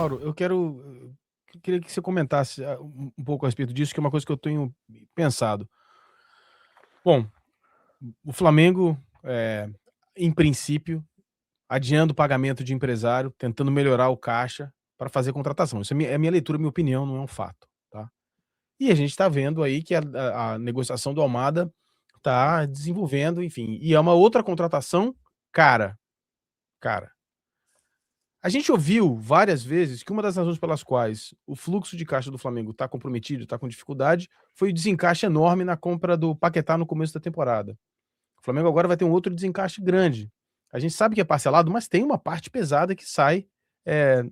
Mauro, queria que você comentasse um pouco a respeito disso, que é uma coisa que eu tenho pensado. Bom, o Flamengo, em princípio, adiando o pagamento de empresário, tentando melhorar o caixa para fazer contratação. Isso é minha leitura, minha opinião, não é um fato, tá? E a gente está vendo aí que a negociação do Almada está desenvolvendo, enfim, e é uma outra contratação cara, cara. A gente ouviu várias vezes que uma das razões pelas quais o fluxo de caixa do Flamengo está comprometido, está com dificuldade, foi o desencaixe enorme na compra do Paquetá no começo da temporada. O Flamengo agora vai ter um outro desencaixe grande. A gente sabe que é parcelado, mas tem uma parte pesada que sai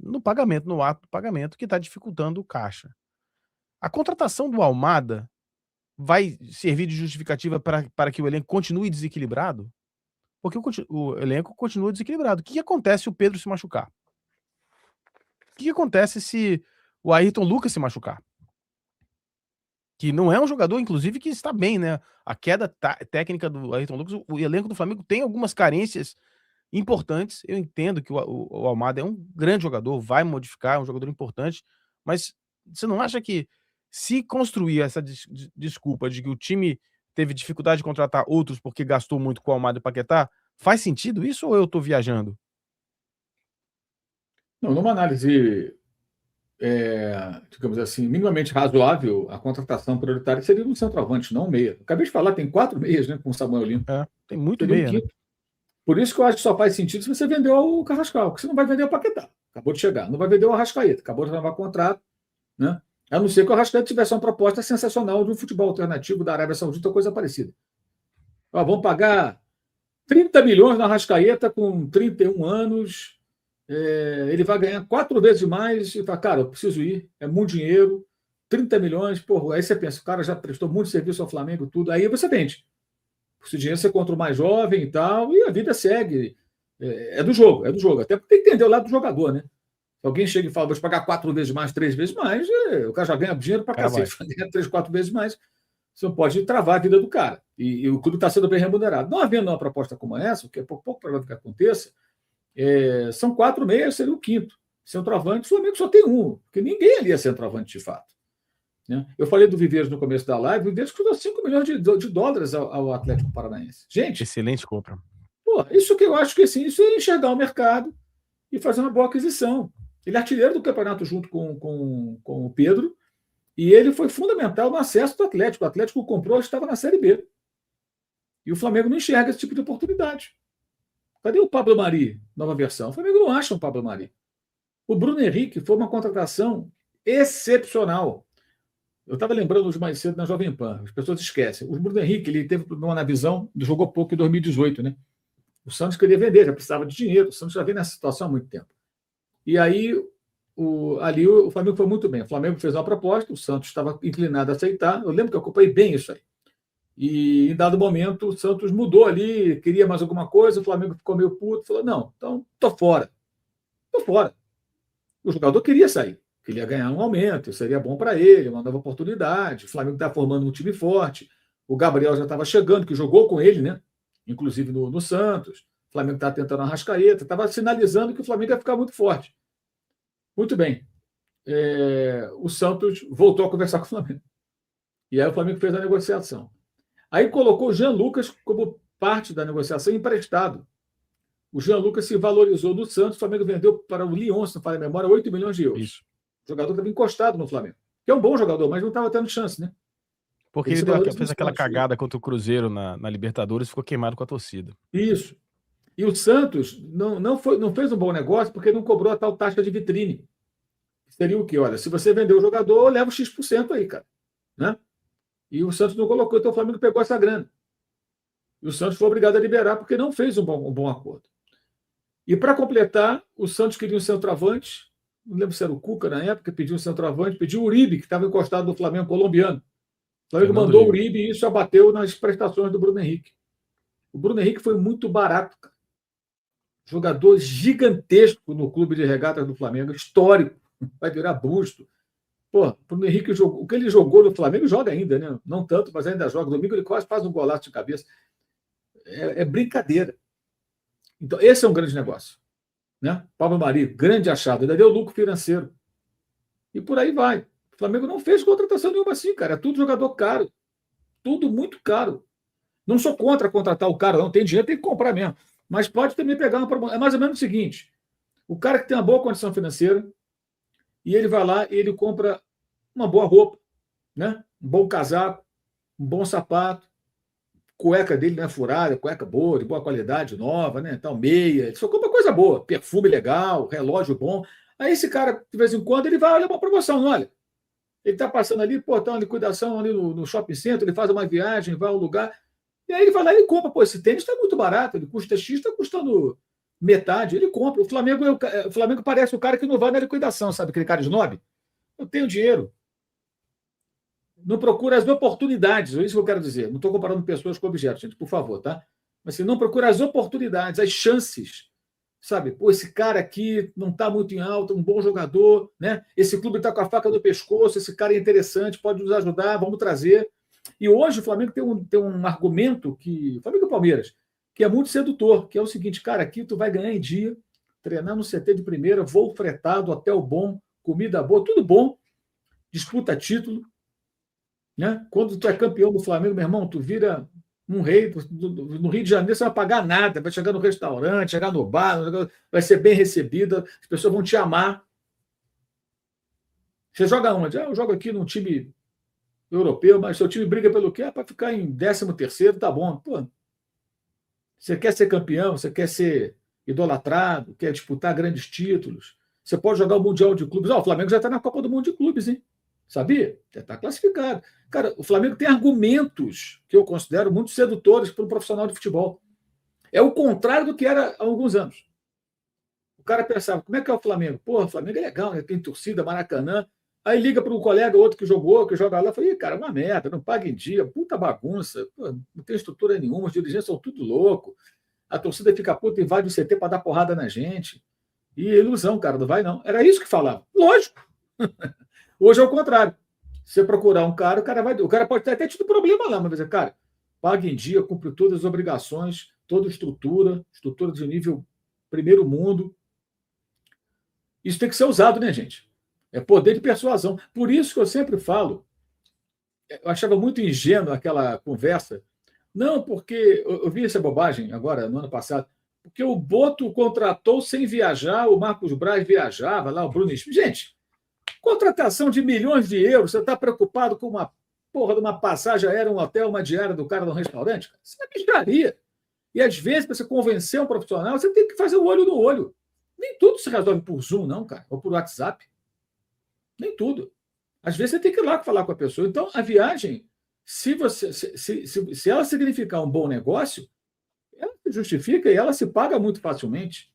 no pagamento, no ato do pagamento, que está dificultando o caixa. A contratação do Almada vai servir de justificativa para que o elenco continue desequilibrado? Porque o elenco continua desequilibrado. O que acontece se o Pedro se machucar? O que acontece se o Ayrton Lucas se machucar? Que não é um jogador, inclusive, que está bem, né? A queda técnica do Ayrton Lucas, o elenco do Flamengo tem algumas carências importantes. Eu entendo que o Almada é um grande jogador, vai modificar, é um jogador importante, mas você não acha que se construir essa desculpa de que o time teve dificuldade de contratar outros porque gastou muito com o Almada e Paquetá, faz sentido isso ou eu estou viajando? Não, numa análise, digamos assim, minimamente razoável, a contratação prioritária seria um centroavante, não um meia. Acabei de falar, tem 4 meias, né, com o Samuel Lino. Tem muito Seria um meia, né? quinto. Por isso que eu acho que só faz sentido se você vender o Carrascal, porque você não vai vender o Paquetá, acabou de chegar. Não vai vender o Arrascaeta, acabou de renovar contrato, né? A não ser que o Arrascaeta tivesse uma proposta sensacional de um futebol alternativo da Arábia Saudita ou coisa parecida. Vamos pagar 30 milhões na Arrascaeta com 31 anos, ele vai ganhar 4 vezes mais e fala, cara, eu preciso ir, é muito dinheiro, 30 milhões, porra, aí você pensa, o cara já prestou muito serviço ao Flamengo, tudo, aí você vende. Por esse dinheiro você contra o mais jovem e tal, e a vida segue. É do jogo, é do jogo. Até porque tem que entender o lado do jogador, né? Se alguém chega e fala, vou te pagar 4 vezes mais, 3 vezes mais, o cara já ganha dinheiro para cacete, vai ganhar 3, 4 vezes mais, você não pode travar a vida do cara. E o clube está sendo bem remunerado. Não havendo uma proposta como essa, o que é pouco provável que aconteça, são 4 meias, seria o quinto. Centroavante, o Flamengo só tem um, porque ninguém ali é centroavante de fato. Né? Eu falei do Viveiros no começo da live, o Viveiros custou 5 milhões de dólares ao Atlético Paranaense. Gente, Excelente compra. pô, isso que eu acho que assim, isso é enxergar o mercado e fazer uma boa aquisição. Ele é artilheiro do campeonato junto com o Pedro, e ele foi fundamental no acesso do Atlético. O Atlético comprou, estava na Série B. E o Flamengo não enxerga esse tipo de oportunidade. Cadê o Pablo Mari, nova versão? O Flamengo não acha um Pablo Mari. O Bruno Henrique foi uma contratação excepcional. Eu estava lembrando hoje mais cedo na Jovem Pan, as pessoas esquecem. O Bruno Henrique, ele teve problema na visão, jogou pouco em 2018, né? O Santos queria vender, já precisava de dinheiro. O Santos já vem nessa situação há muito tempo. E aí, ali o Flamengo foi muito bem. O Flamengo fez uma proposta, o Santos estava inclinado a aceitar. Eu lembro que eu acompanhei bem isso aí. E em dado momento, o Santos mudou ali, queria mais alguma coisa, o Flamengo ficou meio puto, falou: não, então tô fora. Tô fora. O jogador queria sair, queria ganhar um aumento, seria bom para ele, uma nova oportunidade. O Flamengo está formando um time forte. O Gabriel já estava chegando, que jogou com ele, né? Inclusive no Santos. O Flamengo está tentando a Arrascaeta, estava sinalizando que o Flamengo ia ficar muito forte. Muito bem. O Santos voltou a conversar com o Flamengo. E aí o Flamengo fez a negociação. Aí colocou o Jean Lucas como parte da negociação emprestado. O Jean Lucas se valorizou no Santos, o Flamengo vendeu para o Lyon, se não falha a memória, 8 milhões de euros. Isso. O jogador estava encostado no Flamengo. Que é um bom jogador, mas não estava tendo chance, né? Porque ele fez aquela cagada contra o Cruzeiro na Libertadores e ficou queimado com a torcida. Isso. E o Santos não fez um bom negócio porque não cobrou a tal taxa de vitrine. Seria o quê? Olha, se você vender o jogador, leva o X% aí, cara. Né? E o Santos não colocou, então o Flamengo pegou essa grana. E o Santos foi obrigado a liberar porque não fez um bom acordo. E para completar, o Santos queria um centroavante, não lembro se era o Cuca na época, pediu um centroavante, pediu o Uribe, que estava encostado no Flamengo colombiano. O Flamengo mandou o Uribe e isso abateu nas prestações do Bruno Henrique. O Bruno Henrique foi muito barato, cara. Jogador gigantesco no clube de regatas do Flamengo, histórico, vai virar busto. Pô, o Bruno Henrique jogou, o que ele jogou no Flamengo joga ainda, né? Não tanto, mas ainda joga. Domingo ele quase faz um golaço de cabeça. É brincadeira. Então, esse é um grande negócio. né? Pablo Mari, grande achado, ainda deu lucro financeiro. E por aí vai. O Flamengo não fez contratação nenhuma assim, cara. É tudo jogador caro. Tudo muito caro. Não sou contra contratar o cara, não. Tem dinheiro, tem que comprar mesmo. Mas pode também pegar uma promoção. É mais ou menos o seguinte: o cara que tem uma boa condição financeira e ele vai lá e ele compra uma boa roupa, né? Um bom casaco, um bom sapato, cueca dele não é furada, cueca boa, de boa qualidade, nova, né? Então, meia, ele só compra coisa boa, perfume legal, relógio bom. Aí esse cara, de vez em quando, ele vai olhar uma promoção, não olha. Ele está passando ali, pô, tá uma liquidação ali no shopping center, ele faz uma viagem, vai a um lugar, e aí ele vai lá e compra. Pô, esse tênis está muito barato, ele custa X, está custando metade, ele compra. O Flamengo parece o cara que não vai na liquidação, sabe? Aquele cara snob. Eu tenho dinheiro. Não procura as oportunidades, é isso que eu quero dizer. Não estou comparando pessoas com objetos, gente, por favor, tá? Mas assim, não procura as oportunidades, as chances. Sabe, pô, esse cara aqui não está muito em alta, um bom jogador, né? Esse clube está com a faca no pescoço, esse cara é interessante, pode nos ajudar, vamos trazer. E hoje o Flamengo tem um argumento que. Flamengo e Palmeiras, que é muito sedutor, que é o seguinte, cara, aqui tu vai ganhar em dia, treinar no CT de primeira, voo fretado, hotel bom, comida boa, tudo bom, disputa título, né? Quando tu é campeão do Flamengo, meu irmão, tu vira um rei. No Rio de Janeiro você não vai pagar nada, vai chegar no restaurante, chegar no bar, vai ser bem recebida, as pessoas vão te amar. Você joga onde? Ah, eu jogo aqui num time europeu, mas seu time briga pelo quê? Para ficar em 13º, tá bom. Pô, você quer ser campeão, você quer ser idolatrado, quer disputar grandes títulos. Você pode jogar o Mundial de Clubes. O Flamengo já está na Copa do Mundo de Clubes, hein? Sabia? Já está classificado. Cara, o Flamengo tem argumentos que eu considero muito sedutores para um profissional de futebol. É o contrário do que era há alguns anos. O cara pensava, como é que é o Flamengo? Pô, o Flamengo é legal, né? Tem torcida, Maracanã. Aí liga para um colega, outro que jogou, que joga lá, fala, cara, uma merda, não paga em dia, puta bagunça, pô, não tem estrutura nenhuma, os dirigentes são tudo louco, a torcida fica puta, invade o CT para dar porrada na gente. E ilusão, cara, não vai não. Era isso que falava. Lógico. Hoje é o contrário. Se você procurar um cara, o cara pode ter até tido problema lá, mas vai dizer, cara, paga em dia, cumpre todas as obrigações, toda estrutura de nível primeiro mundo. Isso tem que ser usado, né, gente? É poder de persuasão. Por isso que eu sempre falo, eu achava muito ingênuo aquela conversa. Não, porque eu vi essa bobagem agora, no ano passado, porque o Boto contratou sem viajar, o Marcos Braz viajava lá, o Bruno Smith. Gente, contratação de milhões de euros, você está preocupado com uma porra de uma passagem aérea, um hotel, uma diária do cara no restaurante? Isso é bicharia. E às vezes, para você convencer um profissional, você tem que fazer o olho no olho. Nem tudo se resolve por Zoom, não, cara, ou por WhatsApp. Nem tudo. Às vezes você tem que ir lá falar com a pessoa. Então, a viagem, se ela significar um bom negócio, ela se justifica e ela se paga muito facilmente.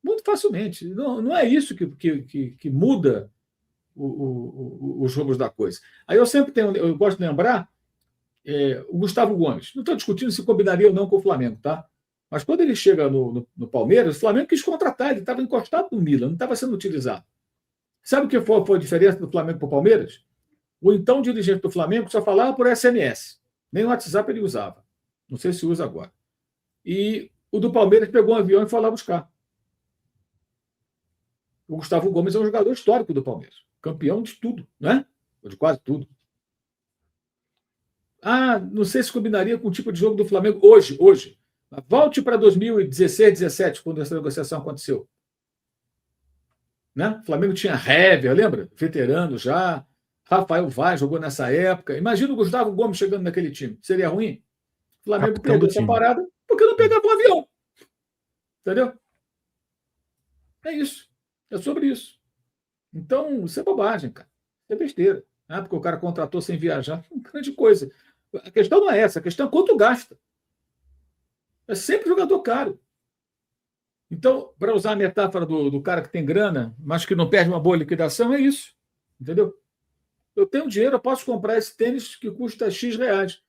Muito facilmente. Não é isso que muda os rumos da coisa. Aí eu gosto de lembrar o Gustavo Gomes. Não estou discutindo se combinaria ou não com o Flamengo, tá? Mas quando ele chega no Palmeiras, o Flamengo quis contratar, ele estava encostado no Milan, não estava sendo utilizado. Sabe o que foi a diferença do Flamengo para o Palmeiras? O então dirigente do Flamengo só falava por SMS. Nem o WhatsApp ele usava. Não sei se usa agora. E o do Palmeiras pegou um avião e foi lá buscar. O Gustavo Gomes é um jogador histórico do Palmeiras. Campeão de tudo, né? De quase tudo. Ah, não sei se combinaria com o tipo de jogo do Flamengo hoje. Volte para 2016, 2017, quando essa negociação aconteceu. Né? O Flamengo tinha Hever, lembra? Veterano já. Rafael Vaz jogou nessa época. Imagina o Gustavo Gomes chegando naquele time. Seria ruim? O Flamengo perdeu essa parada porque não pegava o avião. Entendeu? É isso. É sobre isso. Então, isso é bobagem, cara. Isso é besteira. Né? Porque o cara contratou sem viajar. É uma grande coisa. A questão não é essa. A questão é quanto gasta. É sempre jogador caro. Então, para usar a metáfora do cara que tem grana, mas que não perde uma boa liquidação, é isso. Entendeu? Eu tenho dinheiro, eu posso comprar esse tênis que custa X reais.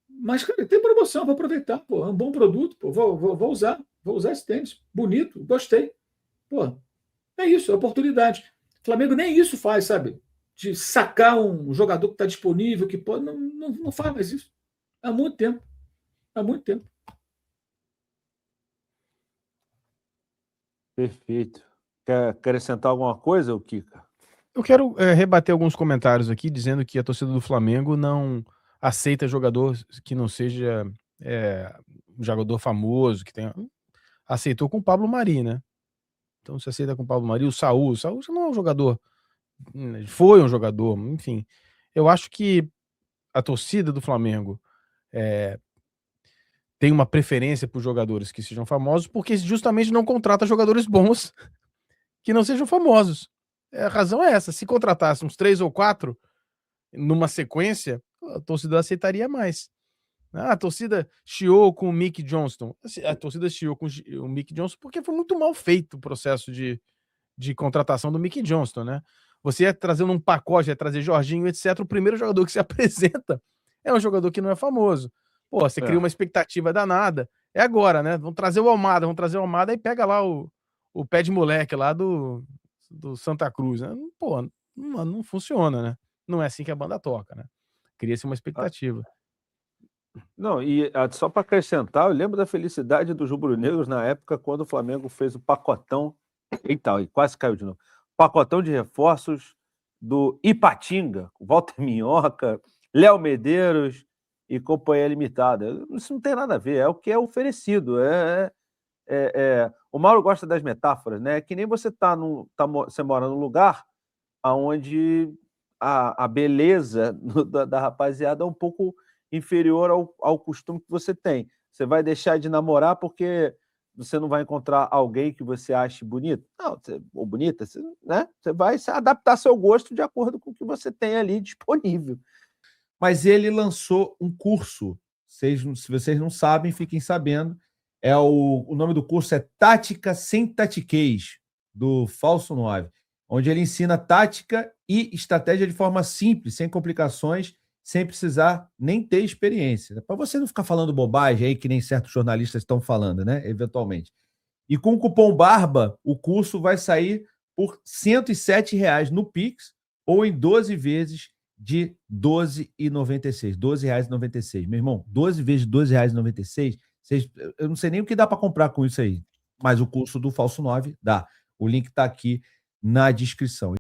Mas, cara, tem promoção, vou aproveitar. Pô, é um bom produto, pô, vou usar. Vou usar esse tênis. Bonito, gostei. Pô, é isso, é oportunidade. O Flamengo nem isso faz, sabe? De sacar um jogador que está disponível, que pode. Não faz mais isso. Há muito tempo. Há muito tempo. Perfeito. Quer acrescentar alguma coisa, Kika? Eu quero rebater alguns comentários aqui dizendo que a torcida do Flamengo não aceita jogador que não seja um jogador famoso, que tenha. Aceitou com o Pablo Mari, né? Então se aceita com o Pablo Mari, o Saúl não é um jogador, foi um jogador, enfim. Eu acho que a torcida do Flamengo tem uma preferência por jogadores que sejam famosos, porque justamente não contrata jogadores bons que não sejam famosos. A razão é essa. Se contratasse uns 3 ou 4 numa sequência, a torcida aceitaria mais. A torcida chiou com o Mick Johnston. A torcida chiou com o Mick Johnston porque foi muito mal feito o processo de contratação do Mick Johnston, né? Você ia trazendo um pacote, ia trazer Jorginho, etc. O primeiro jogador que se apresenta é um jogador que não é famoso. Pô, você cria uma expectativa danada. É agora, né? Vamos trazer o Almada e pega lá o pé de moleque lá do Santa Cruz, né? Pô, não funciona, né? Não é assim que a banda toca, né? Cria-se uma expectativa. Não, e só para acrescentar, eu lembro da felicidade dos rubro-negros na época quando o Flamengo fez o pacotão, e quase caiu de novo, pacotão de reforços do Ipatinga, Walter Minhoca, Léo Medeiros e Companhia Limitada. Isso não tem nada a ver, é o que é oferecido. O Mauro gosta das metáforas, né? Que nem você você mora num lugar onde a beleza da rapaziada é um pouco inferior ao costume que você tem. Você vai deixar de namorar porque você não vai encontrar alguém que você ache bonito? Não, ou bonita, né? Você vai se adaptar seu gosto de acordo com o que você tem ali disponível. Mas ele lançou um curso. Se vocês não sabem, fiquem sabendo. O nome do curso é Tática Sem Tatiquez, do Falso 9, onde ele ensina tática e estratégia de forma simples, sem complicações, sem precisar nem ter experiência. Para você não ficar falando bobagem aí, que nem certos jornalistas estão falando, né? Eventualmente. E com o cupom BARBA, o curso vai sair por R$ 107 no Pix ou em 12 vezes de R$ 12,96. R$ 12,96. Meu irmão, 12 vezes de R$ 12,96, eu não sei nem o que dá para comprar com isso aí. Mas o curso do Falso 9 dá. O link está aqui na descrição.